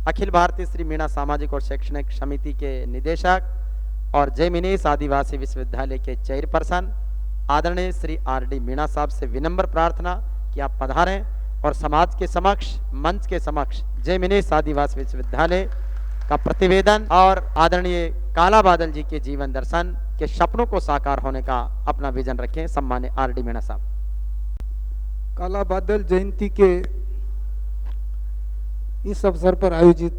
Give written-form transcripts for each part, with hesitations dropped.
अखिल भारतीय श्री मीणा सामाजिक और शैक्षणिक समिति के निदेशक और जय मिनेश आदिवासी विश्वविद्यालय के चेयरपर्सन आदरणीय श्री आर.डी. मीणा साहब से विनम्र प्रार्थना कि आप पधारें और समाज के समक्ष, मंच के समक्ष जय मिनेश आदिवासी विश्वविद्यालय का प्रतिवेदन और आदरणीय काला बादल जी के जीवन दर्शन के सपनों को साकार होने का अपना विजन रखें। सम्मान्य आर.डी. मीणा साहब। काला बादल जयंती के इस अवसर पर आयोजित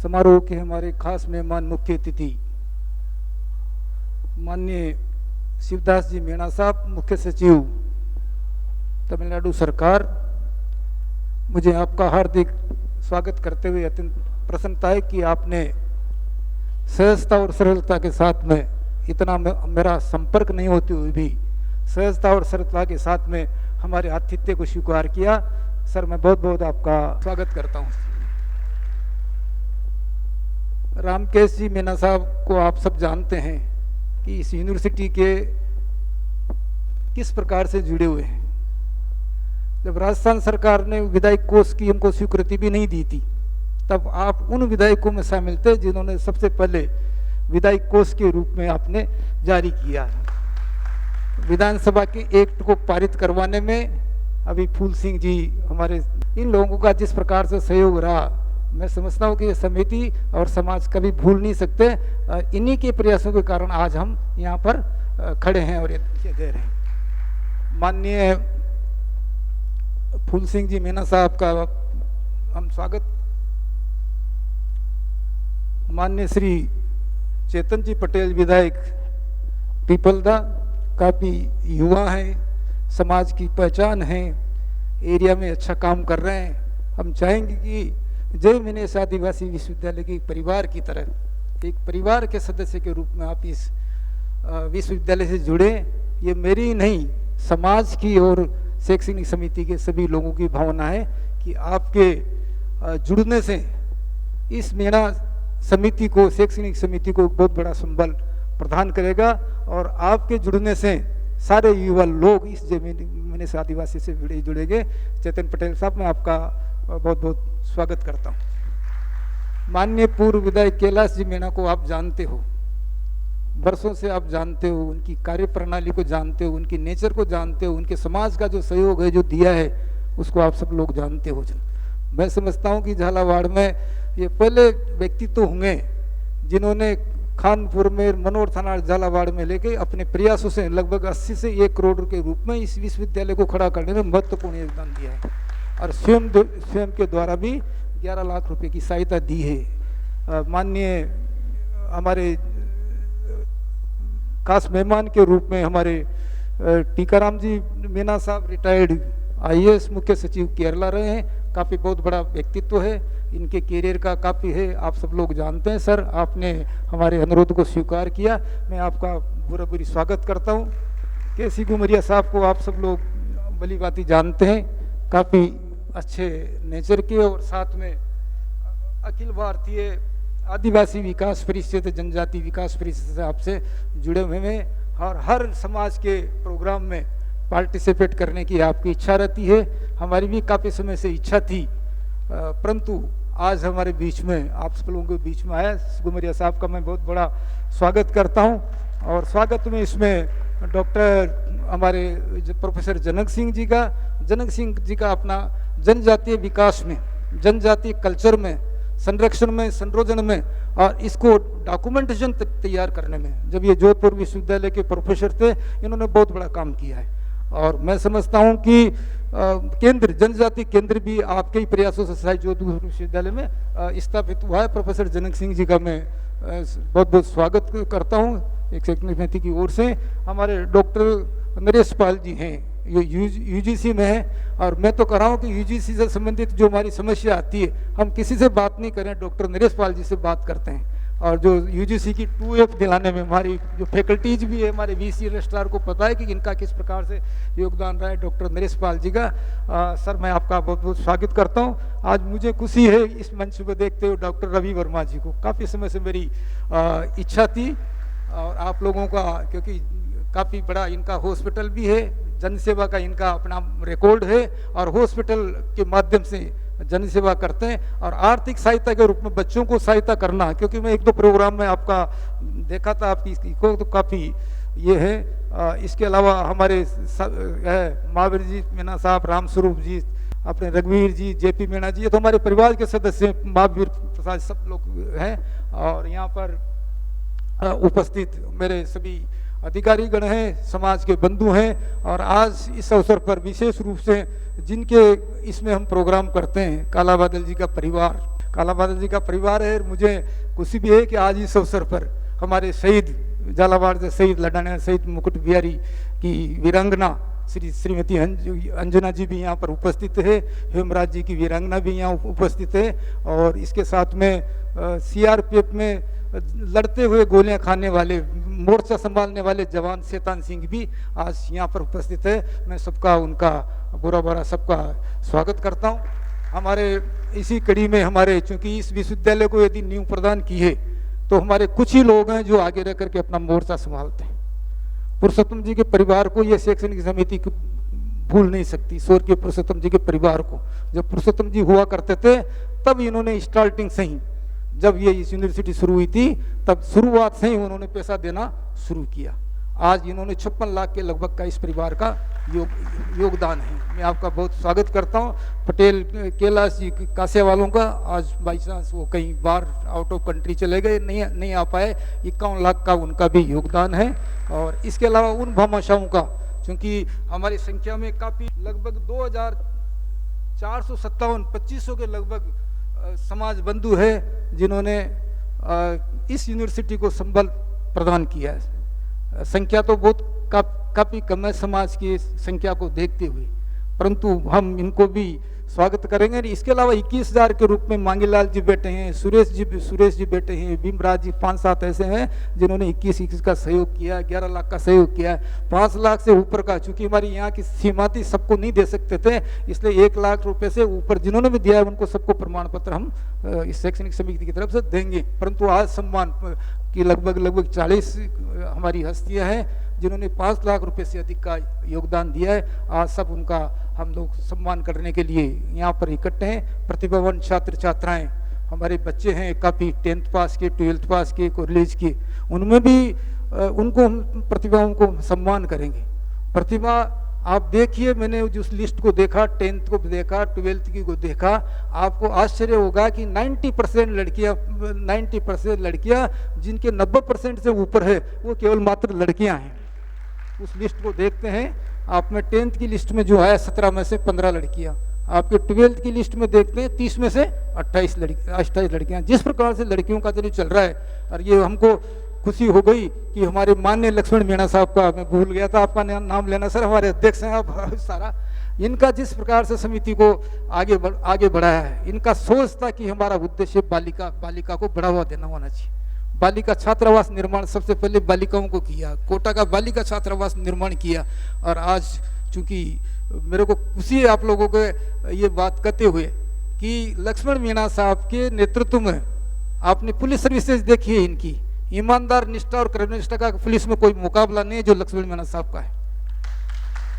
समारोह के हमारे खास मेहमान, मुख्य अतिथि माननीय शिवदास जी मीणा साहब, मुख्य सचिव तमिलनाडु सरकार, मुझे आपका हार्दिक स्वागत करते हुए अत्यंत प्रसन्नता है कि आपने सहजता और सरलता के साथ में, इतना मेरा संपर्क नहीं होते हुए भी सहजता और सरलता के साथ में हमारे आतिथ्य को स्वीकार किया। सर, मैं बहुत बहुत आपका स्वागत करता हूँ। रामकेश जी मीणा साहब को आप सब जानते हैं कि इस यूनिवर्सिटी के किस प्रकार से जुड़े हुए हैं। जब राजस्थान सरकार ने विधायक कोष की हमको स्वीकृति भी नहीं दी थी, तब आप उन विधायकों में शामिल थे जिन्होंने सबसे पहले विधायक कोष के रूप में आपने जारी किया। विधानसभा के एक्ट को पारित करवाने में अभी फूल सिंह जी, हमारे इन लोगों का जिस प्रकार से सहयोग रहा, मैं समझता हूँ कि ये समिति और समाज कभी भूल नहीं सकते। इन्हीं के प्रयासों के कारण आज हम यहाँ पर खड़े हैं और ये दे रहे हैं। माननीय फूल सिंह जी मीणा साहब का हम स्वागत। माननीय श्री चेतन जी पटेल विधायक पीपलदा, काफ़ी युवा हैं, समाज की पहचान है, एरिया में अच्छा काम कर रहे हैं। हम चाहेंगे कि जय मिनेश आदिवासी विश्वविद्यालय के परिवार की तरह, एक परिवार के सदस्य के रूप में आप इस विश्वविद्यालय से जुड़े। ये मेरी ही नहीं, समाज की और शैक्षणिक समिति के सभी लोगों की भावना है कि आपके जुड़ने से इस मीणा समिति को, शैक्षणिक समिति को बहुत बड़ा संबल प्रदान करेगा और आपके जुड़ने से सारे युवा लोग इस जमीन से आदिवासी से जुड़ेंगे। चेतन पटेल साहब, मैं आपका बहुत बहुत स्वागत करता हूँ। माननीय पूर्व विधायक कैलाश जी मीणा को आप जानते हो, वर्षों से आप जानते हो, उनकी कार्य प्रणाली को जानते हो, उनकी नेचर को जानते हो, उनके समाज का जो सहयोग है, जो दिया है, उसको आप सब लोग जानते हो। मैं समझता हूँ कि झालावाड़ में ये पहले व्यक्तित्व होंगे जिन्होंने खानपुर में, मनोर थाना झालावाड़ में लेके अपने प्रयासों से लगभग 80 से 1 करोड़ के रूप में इस विश्वविद्यालय को खड़ा करने में महत्वपूर्ण योगदान दिया है और स्वयं के द्वारा भी 11 लाख रुपए की सहायता दी है। माननीय हमारे खास मेहमान के रूप में हमारे टीकाराम जी मीणा साहब, रिटायर्ड आईएएस मुख्य सचिव केरला रहे हैं, काफ़ी बहुत बड़ा व्यक्तित्व है, इनके कैरियर का काफ़ी है, आप सब लोग जानते हैं। सर, आपने हमारे अनुरोध को स्वीकार किया, मैं आपका पूरा पूरी स्वागत करता हूँ। के.सी. गुमरिया साहब को आप सब लोग भली भांति जानते हैं, काफ़ी अच्छे नेचर के और साथ में अखिल भारतीय आदिवासी विकास परिषद, जनजाति विकास परिषद से आपसे जुड़े हुए हैं और हर समाज के प्रोग्राम में पार्टिसिपेट करने की आपकी इच्छा रहती है। हमारी भी काफ़ी समय से इच्छा थी, परंतु आज हमारे बीच में, आप सब लोगों के बीच में आया। गुमरिया साहब का मैं बहुत बड़ा स्वागत करता हूं और स्वागत में इसमें डॉक्टर हमारे प्रोफेसर जनक सिंह जी का अपना जनजातीय विकास में, जनजातीय कल्चर में, संरक्षण में, संरोधन में और इसको डॉक्यूमेंटेशन तैयार करने में, जब ये जोधपुर विश्वविद्यालय के प्रोफेसर थे, इन्होंने बहुत बड़ा काम किया है और मैं समझता हूँ कि केंद्र, जनजाति केंद्र भी आपके ही प्रयासों से जोधपुर विश्वविद्यालय में स्थापित हुआ है। प्रोफेसर जनक सिंह जी का मैं बहुत बहुत स्वागत करता हूँ एक शैक्षणिक समिति की ओर से। हमारे डॉक्टर नरेश पाल जी हैं, ये यूजीसी में है और मैं तो कह रहा हूँ कि यूजीसी से संबंधित जो हमारी समस्या आती है, हम किसी से बात नहीं करें, डॉक्टर नरेश पाल जी से बात करते हैं। और जो यूजीसी की 2F दिलाने में हमारी जो फैकल्टीज भी है, हमारे वीसी रजिस्ट्रार को पता है कि इनका किस प्रकार से योगदान रहा है, डॉक्टर नरेश पाल जी का। सर, मैं आपका बहुत बहुत स्वागत करता हूं। आज मुझे खुशी है इस मंच को देखते हुए डॉक्टर रवि वर्मा जी को, काफ़ी समय से मेरी इच्छा थी और आप लोगों का, क्योंकि काफ़ी बड़ा इनका हॉस्पिटल भी है, जनसेवा का इनका अपना रिकॉर्ड है और हॉस्पिटल के माध्यम से जन सेवा करते हैं। और आर्थिक सहायता के रूप में बच्चों को सहायता करना, क्योंकि मैं एक दो प्रोग्राम में आपका देखा था, आपकी को तो काफ़ी ये है। इसके अलावा हमारे महावीर जी मीणा साहब, राम स्वरूप जी, अपने रघुवीर जी, जेपी मीणा जी, ये तो हमारे परिवार के सदस्य महावीर प्रसाद सब लोग हैं। और यहाँ पर उपस्थित मेरे सभी अधिकारी गण हैं, समाज के बंधु हैं। और आज इस अवसर पर विशेष रूप से जिनके इसमें हम प्रोग्राम करते हैं, काला बादल जी का परिवार, काला बादल जी का परिवार है। मुझे खुशी भी है कि आज इस अवसर पर हमारे शहीद झालावाड़ से शहीद लड़ाने शहीद मुकुट बिहारी की वीरांगना श्रीमती अंजना जी भी यहाँ पर उपस्थित है, हेमराज जी की वीरांगना भी यहाँ उपस्थित है। और इसके साथ में सीआरपीएफ में लड़ते हुए गोलियां खाने वाले, मोर्चा संभालने वाले जवान शैतान सिंह भी आज यहाँ पर उपस्थित है। मैं सबका, उनका बुरा बुरा सबका स्वागत करता हूँ। हमारे इसी कड़ी में हमारे, चूंकि इस विश्वविद्यालय को यदि नींव प्रदान की है तो हमारे कुछ ही लोग हैं जो आगे रह करके अपना मोर्चा संभालते हैं। पुरुषोत्तम जी के परिवार को ये शैक्षणिक समिति भूल नहीं सकती, स्वर्गीय पुरुषोत्तम जी के परिवार को। जब पुरुषोत्तम जी हुआ करते थे तब इन्होंने स्टार्टिंग से ही, जब ये इस यूनिवर्सिटी शुरू हुई थी तब शुरुआत से ही उन्होंने पैसा देना शुरू किया। आज इन्होंने 56 लाख के लगभग का इस परिवार का योगदान है। मैं आपका बहुत स्वागत करता हूँ। पटेल कैलाश जी कासिया वालों का आज बाई चांस वो कहीं बाहर आउट ऑफ कंट्री चले गए, नहीं आ पाए, 51 लाख का उनका भी योगदान है। और इसके अलावा उन भामाशाहों का, चूँकि हमारी संख्या में काफ़ी लगभग 2457 2500 के लगभग समाज बंधु है जिन्होंने इस यूनिवर्सिटी को संबल प्रदान किया है। संख्या तो बहुत काफ़ी कम है समाज की संख्या को देखते हुए, परंतु हम इनको भी स्वागत करेंगे। इसके अलावा 21,000 के रूप में मांगीलाल जी बैठे हैं, सुरेश जी बैठे हैं, भीमराज जी, 5-7 ऐसे हैं जिन्होंने 21 का सहयोग किया, 11 लाख का सहयोग किया, 5 लाख से ऊपर का, चूंकि हमारी यहाँ की सीमा थी, सबको नहीं दे सकते थे, इसलिए 1 लाख रुपए से ऊपर जिन्होंने भी दिया है उनको सबको प्रमाण पत्र हम इस शैक्षणिक समिति की तरफ से देंगे। परंतु आज सम्मान की लगभग 40 हमारी हस्तियाँ हैं जिन्होंने 5 लाख रुपए से अधिक का योगदान दिया है। आज सब उनका हम लोग सम्मान करने के लिए यहाँ पर इकट्ठे हैं। प्रतिभावान छात्र छात्राएं, हमारे बच्चे हैं काफ़ी 10th पास के, 12th पास के, कॉलेज के, उनमें भी उनको हम प्रतिभाओं को सम्मान करेंगे। प्रतिभा आप देखिए, मैंने जिस लिस्ट को देखा, 10th को देखा, 12th की को देखा, आपको आश्चर्य होगा कि 90% लड़कियां जिनके 90% से ऊपर है वो केवल मात्र लड़कियां हैं। उस लिस्ट को देखते हैं आप में, 10th की लिस्ट में जो है 17 में से 15 लड़कियां, आपके 12th की लिस्ट में देखते हैं 30 में से 28 लड़कियां। जिस प्रकार से लड़कियों का जो चल रहा है, और ये हमको खुशी हो गई कि हमारे माननीय लक्ष्मण मीणा साहब का, मैं भूल गया था आपका नाम लेना सर, हमारे अध्यक्ष हैं आप सारा, इनका जिस प्रकार से समिति को आगे बढ़ाया है, इनका सोच था कि हमारा उद्देश्य बालिका को बढ़ावा देना होना चाहिए। बालिका छात्रावास निर्माण सबसे पहले बालिकाओं को किया, कोटा का बालिका छात्रावास निर्माण किया। और आज चूंकि मेरे को खुशी है आप लोगों को ये बात कहते हुए कि लक्ष्मण मीणा साहब के नेतृत्व में, आपने पुलिस सर्विसेज देखी है, इनकी ईमानदार निष्ठा और कर्मनिष्ठा का पुलिस में कोई मुकाबला नहीं है जो लक्ष्मण मीणा साहब का है।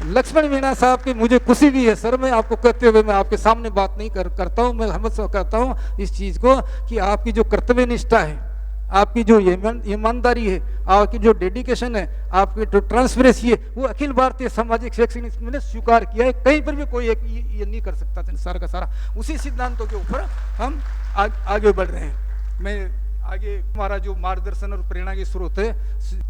लक्ष्मण मीणा साहब की मुझे खुशी भी है सर, मैं आपको कहते हुए मैं आपके सामने बात नहीं करता हूँ, मैं हमेशा कहता हूँ इस चीज को कि आपकी जो कर्तव्य निष्ठा है, आपकी जो ईमानदारी है, आपकी जो डेडिकेशन है, आपकी जो ट्रांसपेरेंसी है, वो अखिल भारतीय सामाजिक शैक्षणिक ने स्वीकार किया है। कहीं पर भी कोई ये नहीं कर सकता था। सारा का सारा उसी सिद्धांतों के ऊपर हम आगे बढ़ रहे हैं। मैं आगे, हमारा जो मार्गदर्शन और प्रेरणा के स्रोत है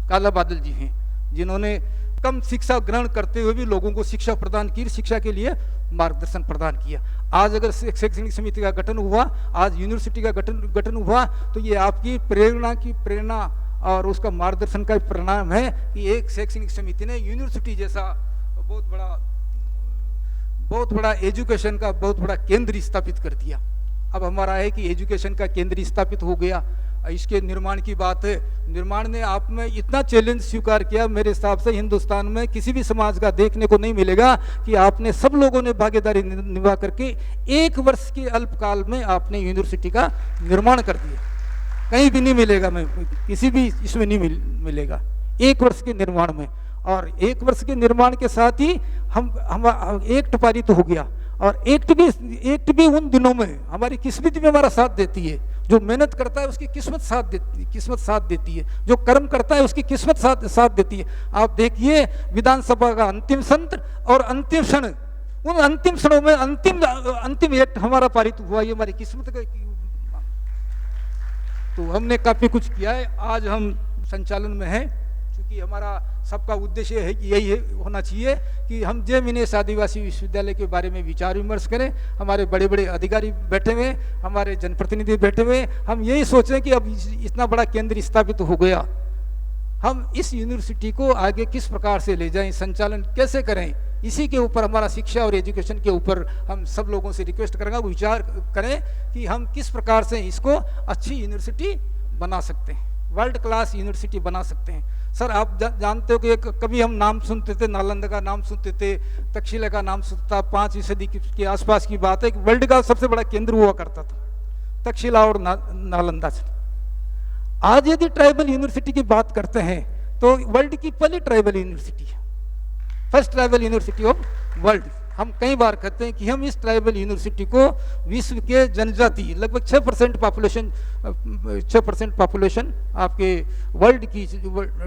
काला बादल जी हैं, जिन्होंने कम शिक्षा ग्रहण करते हुए भी लोगों को शिक्षा प्रदान की, शिक्षा के लिए मार्गदर्शन प्रदान किया। आज अगर शैक्षणिक समिति का गठन हुआ, आज यूनिवर्सिटी का गठन हुआ, तो ये आपकी प्रेरणा और उसका मार्गदर्शन का परिणाम है कि एक शैक्षणिक समिति ने यूनिवर्सिटी जैसा बहुत बड़ा एजुकेशन का बहुत बड़ा केंद्र स्थापित कर दिया। अब हमारा है कि एजुकेशन का केंद्र स्थापित हो गया। इसके निर्माण की बात है, निर्माण ने आप में इतना चैलेंज स्वीकार किया, मेरे हिसाब से हिंदुस्तान में किसी भी समाज का देखने को नहीं मिलेगा कि आपने सब लोगों ने भागीदारी निभा करके 1 वर्ष के अल्पकाल में आपने यूनिवर्सिटी का निर्माण कर दिया। कहीं भी नहीं मिलेगा, मैं किसी भी इसमें नहीं मिलेगा 1 वर्ष के निर्माण में। और 1 वर्ष के निर्माण के साथ ही हम एक टपारी तो हो गया, और एक्ट भी उन दिनों में हमारी किस्मत भी हमारा साथ देती है। जो मेहनत करता है उसकी किस्मत साथ देती है, जो कर्म करता है उसकी किस्मत साथ देती है। आप देखिए विधानसभा का अंतिम सत्र और अंतिम क्षण, उन अंतिम क्षणों में अंतिम एक्ट हमारा पारित हुआ, ये हमारी किस्मत का। तो हमने काफी कुछ किया है। आज हम संचालन में हैं, क्योंकि हमारा सबका उद्देश्य है कि यही होना चाहिए कि हम जय मिनेश आदिवासी विश्वविद्यालय के बारे में विचार विमर्श करें। हमारे बड़े बड़े अधिकारी बैठे हुए, हमारे जनप्रतिनिधि बैठे हुए, हम यही सोचें कि अब इतना बड़ा केंद्र स्थापित हो गया, हम इस यूनिवर्सिटी को आगे किस प्रकार से ले जाएं, संचालन कैसे करें, इसी के ऊपर हमारा शिक्षा और एजुकेशन के ऊपर हम सब लोगों से रिक्वेस्ट करेंगे, विचार करें कि हम किस प्रकार से इसको अच्छी यूनिवर्सिटी बना सकते हैं, वर्ल्ड क्लास यूनिवर्सिटी बना सकते हैं। सर आप जानते हो कि कभी हम नाम सुनते थे, नालंदा का नाम सुनते थे, तक्षशिला का नाम सुनता, 5वीं सदी के आसपास की बात है कि वर्ल्ड का सबसे बड़ा केंद्र हुआ करता था तक्षशिला और नालंदा से। आज यदि ट्राइबल यूनिवर्सिटी की बात करते हैं तो वर्ल्ड की पहली ट्राइबल यूनिवर्सिटी है, first tribal university of world. हम कई बार कहते हैं कि हम इस ट्राइबल यूनिवर्सिटी को विश्व के जनजाति लगभग 6% पॉपुलेशन आपके वर्ल्ड की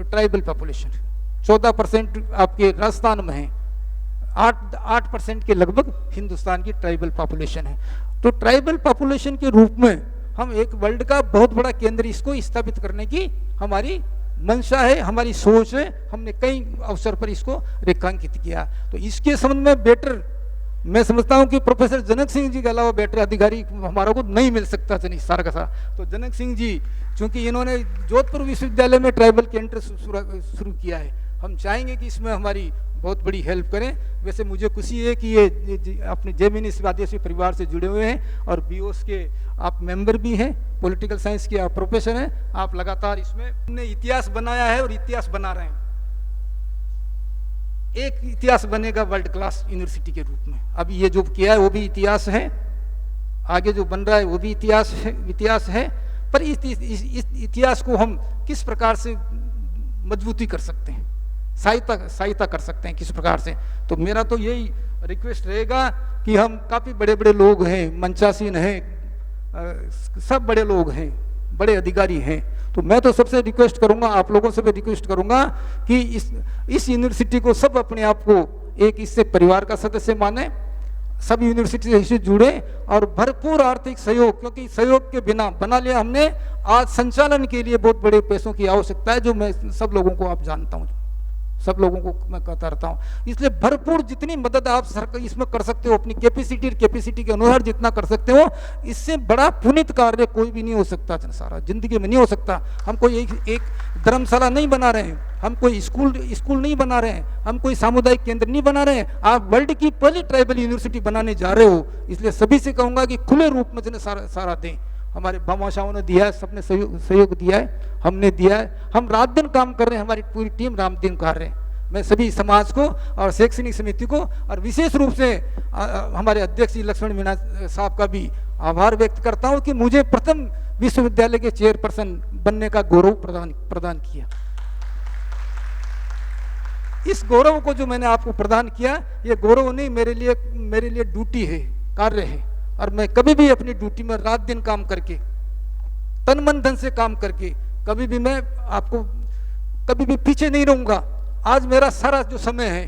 ट्राइबल पॉपुलेशन, 14% आपके राजस्थान में है, 8% के लगभग हिंदुस्तान की ट्राइबल पॉपुलेशन है। तो ट्राइबल पॉपुलेशन के रूप में हम एक वर्ल्ड का बहुत बड़ा केंद्र इसको स्थापित करने की हमारी मंशा है, हमारी सोच है। हमने कई अवसर पर इसको रेखांकित किया। तो इसके संबंध में बेटर मैं समझता हूं कि प्रोफेसर जनक सिंह जी के अलावा बेटर अधिकारी हमारा को नहीं मिल सकता सारा का सारा। तो जनक सिंह जी चूंकि इन्होंने जोधपुर विश्वविद्यालय में ट्राइबल केंद्र शुरू किया है, हम चाहेंगे कि इसमें हमारी बहुत बड़ी हेल्प करें। वैसे मुझे खुशी है कि ये अपने जय मिनेश आदिवासी परिवार से जुड़े हुए हैं और बीओस के आप मेंबर भी हैं, पॉलिटिकल साइंस के आप प्रोफेसर हैं, आप लगातार इसमें हमने इतिहास बनाया है और इतिहास बना रहे हैं। एक इतिहास बनेगा वर्ल्ड क्लास यूनिवर्सिटी के रूप में। अभी ये जो किया है वो भी इतिहास है, आगे जो बन रहा है वो भी इतिहास है। पर इस इतिहास को हम किस प्रकार से मजबूती कर सकते हैं, सहायता कर सकते हैं किस प्रकार से। तो मेरा तो यही रिक्वेस्ट रहेगा कि हम काफी बड़े बड़े लोग हैं, मंचासीन हैं, सब बड़े लोग हैं, बड़े अधिकारी हैं। तो मैं तो सबसे रिक्वेस्ट करूंगा, आप लोगों से भी रिक्वेस्ट करूंगा कि इस यूनिवर्सिटी को सब अपने आप को एक इससे परिवार का सदस्य माने, सब यूनिवर्सिटी से जुड़े और भरपूर आर्थिक सहयोग, क्योंकि सहयोग के बिना बना लिया हमने, आज संचालन के लिए बहुत बड़े पैसों की आवश्यकता है, जो मैं सब लोगों को आप जानता हूँ, सब लोगों को मैं कहता रहता हूँ। इसलिए भरपूर जितनी मदद आप सरकार इसमें कर सकते हो, अपनी कैपेसिटी के अनुसार जितना कर सकते हो, इससे बड़ा पुनीत कार्य कोई भी नहीं हो सकता, सारा जिंदगी में नहीं हो सकता। हम कोई एक धर्मशाला नहीं बना रहे हैं, हम कोई स्कूल नहीं बना रहे हैं, हम कोई सामुदायिक केंद्र नहीं बना रहे हैं, आप वर्ल्ड की पहली ट्राइबल यूनिवर्सिटी बनाने जा रहे हो। इसलिए सभी से कहूंगा कि खुले रूप में सारा दें। हमारे भामाशाहों ने दिया है, सबने सहयोग दिया है, हमने दिया है, हम रात दिन काम कर रहे हैं, हमारी पूरी टीम रात दिन कर रहे हैं। मैं सभी समाज को और शैक्षणिक समिति को और विशेष रूप से हमारे अध्यक्ष लक्ष्मण मीणा साहब का भी आभार व्यक्त करता हूं कि मुझे प्रथम विश्वविद्यालय के चेयरपर्सन बनने का गौरव प्रदान किया। इस गौरव को जो मैंने आपको प्रदान किया, ये गौरव नहीं, मेरे लिए ड्यूटी है, कार्य है। और मैं कभी भी अपनी ड्यूटी में रात दिन काम करके, तन मन धन से काम करके, कभी भी मैं आपको कभी भी पीछे नहीं रहूंगा। आज मेरा सारा जो समय है,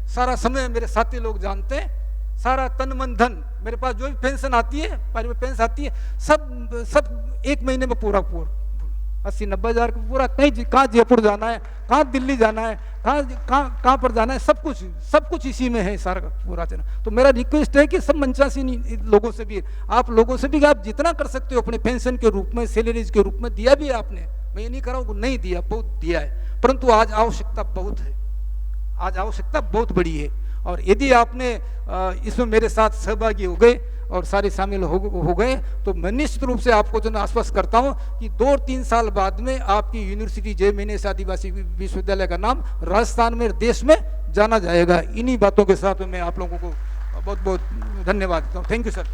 सारा समय मेरे साथी लोग जानते हैं, सारा तन मन धन, मेरे पास जो भी पेंशन आती है, पेंशन आती है, सब एक महीने में पूरा 80-90 हजार का पूरा, कहाँ जयपुर जाना है, कहाँ दिल्ली जाना है, कहाँ पर जाना है, सब कुछ इसी में है सारा पूरा चना। तो मेरा रिक्वेस्ट है कि सब मंचासी लोगों से भी, आप लोगों से भी, आप जितना कर सकते हो अपने पेंशन के रूप में, सैलरीज के रूप में दिया भी है आपने, मैं ये नहीं कर रहा हूँ नहीं दिया, बहुत दिया है, परंतु आज आवश्यकता बहुत है, आज आवश्यकता बहुत बड़ी है। और यदि आपने इसमें मेरे साथ सहभागी हो गए और सारे शामिल हो गए, तो मैं निश्चित रूप से आपको जो आश्वस्त करता हूं कि 2-3 साल बाद में आपकी यूनिवर्सिटी जय मिनेश आदिवासी विश्वविद्यालय का नाम राजस्थान में, देश में जाना जाएगा। इन्हीं बातों के साथ मैं आप लोगों को बहुत बहुत धन्यवाद देता हूँ। Thank you sir.